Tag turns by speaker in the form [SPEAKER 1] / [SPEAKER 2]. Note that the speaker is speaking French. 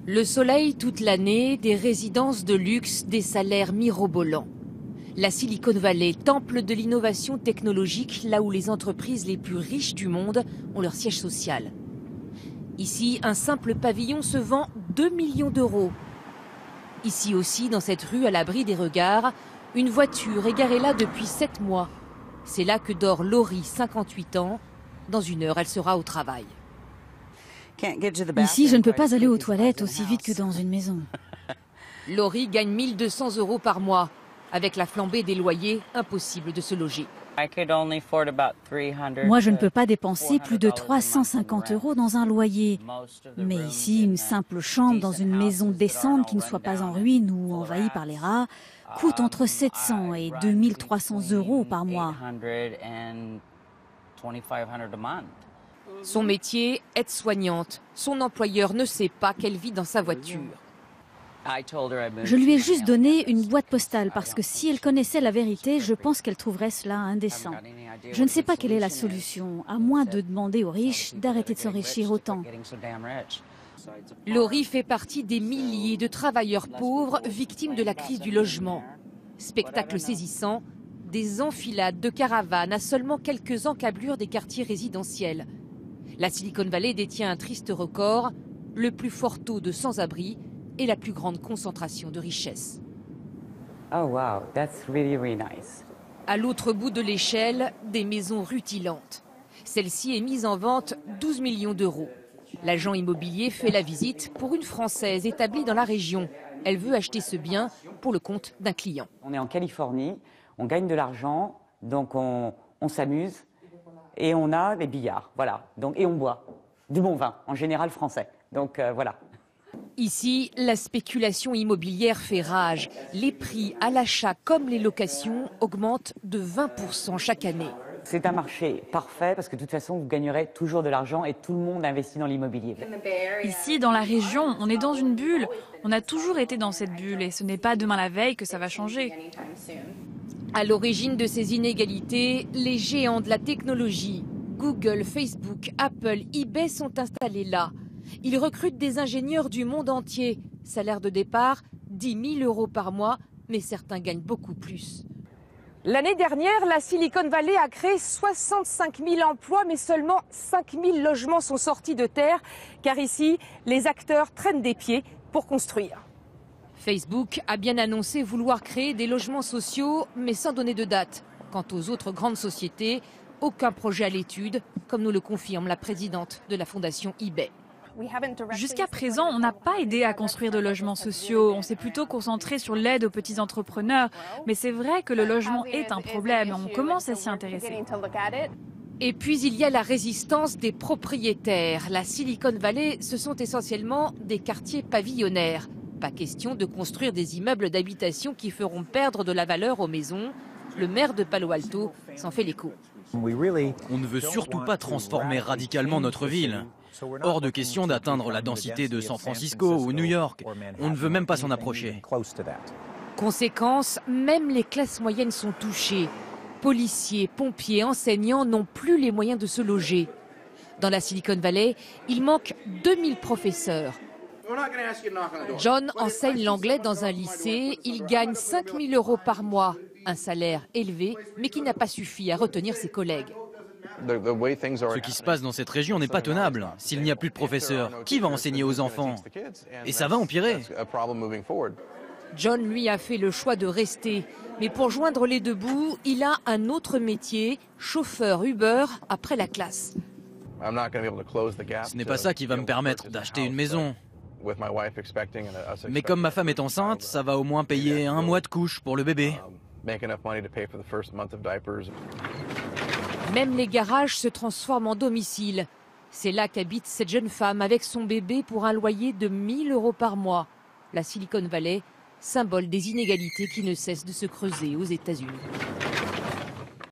[SPEAKER 1] Le soleil toute l'année, des résidences de luxe, des salaires mirobolants. La Silicon Valley, temple de l'innovation technologique, là où les entreprises les plus riches du monde ont leur siège social. Ici, un simple pavillon se vend 2 millions d'euros. Ici aussi, dans cette rue à l'abri des regards, une voiture est garée là depuis 7 mois. C'est là que dort Laurie, 58 ans. Dans une heure, elle sera au travail.
[SPEAKER 2] Ici, je ne peux pas aller aux toilettes aussi vite que dans une maison.
[SPEAKER 1] Laurie gagne 1 200 euros par mois. Avec la flambée des loyers, impossible de se loger.
[SPEAKER 2] Moi, je ne peux pas dépenser plus de 350 euros dans un loyer. Mais ici, une simple chambre dans une maison décente qui ne soit pas en ruine ou envahie par les rats coûte entre 700 et 2300 euros par mois.
[SPEAKER 1] Son métier, aide-soignante. Son employeur ne sait pas qu'elle vit dans sa voiture.
[SPEAKER 2] Je lui ai juste donné une boîte postale parce que si elle connaissait la vérité, je pense qu'elle trouverait cela indécent. Je ne sais pas quelle est la solution, à moins de demander aux riches d'arrêter de s'enrichir autant.
[SPEAKER 1] Laurie fait partie des milliers de travailleurs pauvres victimes de la crise du logement. Spectacle saisissant, des enfilades de caravanes à seulement quelques encablures des quartiers résidentiels. La Silicon Valley détient un triste record, le plus fort taux de sans-abri et la plus grande concentration de richesse.
[SPEAKER 3] Oh wow, that's really, really nice.
[SPEAKER 1] À l'autre bout de l'échelle, des maisons rutilantes. Celle-ci est mise en vente 12 millions d'euros. L'agent immobilier fait la visite pour une Française établie dans la région. Elle veut acheter ce bien pour le compte d'un client.
[SPEAKER 3] On est en Californie, on gagne de l'argent, donc on s'amuse et on a des billards, voilà. Donc, et on boit du bon vin, en général français. Donc voilà.
[SPEAKER 1] Ici, la spéculation immobilière fait rage. Les prix à l'achat comme les locations augmentent de 20% chaque année.
[SPEAKER 3] C'est un marché parfait parce que de toute façon, vous gagnerez toujours de l'argent et tout le monde investit dans l'immobilier.
[SPEAKER 4] Ici, dans la région, on est dans une bulle. On a toujours été dans cette bulle et ce n'est pas demain la veille que ça va changer.
[SPEAKER 1] À l'origine de ces inégalités, les géants de la technologie, Google, Facebook, Apple, eBay sont installés là. Ils recrutent des ingénieurs du monde entier. Salaire de départ, 10 000 euros par mois, mais certains gagnent beaucoup plus. L'année dernière, la Silicon Valley a créé 65 000 emplois, mais seulement 5 000 logements sont sortis de terre, car ici, les acteurs traînent des pieds pour construire. Facebook a bien annoncé vouloir créer des logements sociaux, mais sans donner de date. Quant aux autres grandes sociétés, aucun projet à l'étude, comme nous le confirme la présidente de la fondation eBay.
[SPEAKER 4] Jusqu'à présent, on n'a pas aidé à construire de logements sociaux. On s'est plutôt concentré sur l'aide aux petits entrepreneurs. Mais c'est vrai que le logement est un problème. On commence à s'y intéresser.
[SPEAKER 1] Et puis il y a la résistance des propriétaires. La Silicon Valley, ce sont essentiellement des quartiers pavillonnaires. Pas question de construire des immeubles d'habitation qui feront perdre de la valeur aux maisons. Le maire de Palo Alto s'en fait l'écho.
[SPEAKER 5] On ne veut surtout pas transformer radicalement notre ville. Hors de question d'atteindre la densité de San Francisco ou New York. On ne veut même pas s'en approcher.
[SPEAKER 1] Conséquence, même les classes moyennes sont touchées. Policiers, pompiers, enseignants n'ont plus les moyens de se loger. Dans la Silicon Valley, il manque 2000 professeurs. John enseigne l'anglais dans un lycée. Il gagne 5 000 euros par mois. Un salaire élevé, mais qui n'a pas suffi à retenir ses collègues.
[SPEAKER 5] Ce qui se passe dans cette région n'est pas tenable. S'il n'y a plus de professeurs, qui va enseigner aux enfants? Et ça va empirer.
[SPEAKER 1] John, lui, a fait le choix de rester. Mais pour joindre les deux bouts, il a un autre métier, chauffeur Uber, après la classe.
[SPEAKER 5] Ce n'est pas ça qui va me permettre d'acheter une maison. Mais comme ma femme est enceinte, ça va au moins payer un mois de couche pour le bébé.
[SPEAKER 1] Même les garages se transforment en domicile. C'est là qu'habite cette jeune femme avec son bébé pour un loyer de 1 000 euros par mois. La Silicon Valley, symbole des inégalités qui ne cessent de se creuser aux États-Unis.